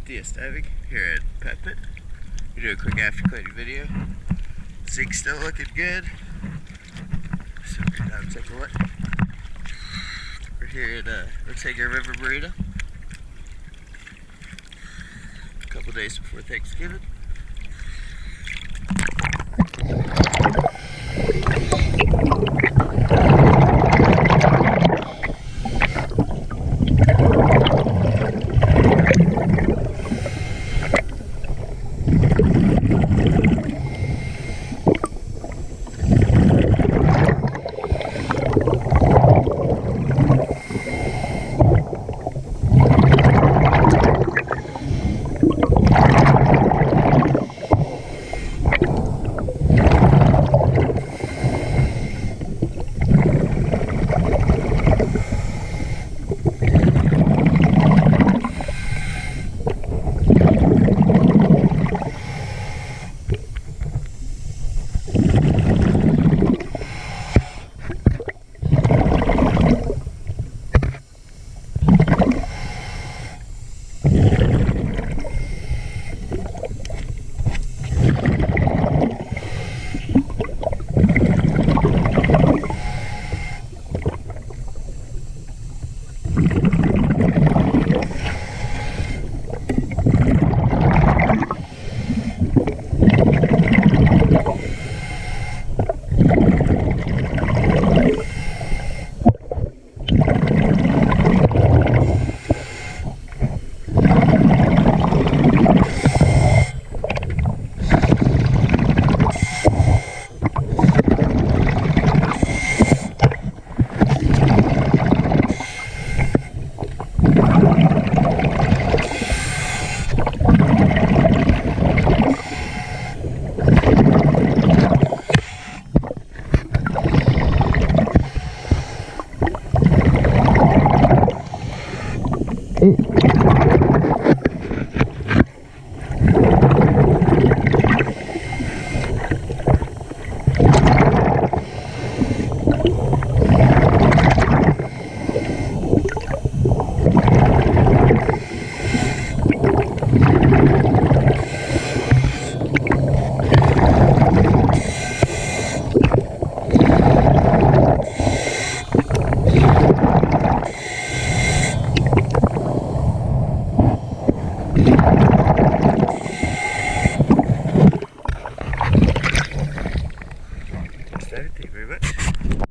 Diving here at Peppin. We do a quick after cleaning video. Zink's still looking good. So we're gonna take a look. We're here at Ortega River Marina. A couple days before Thanksgiving.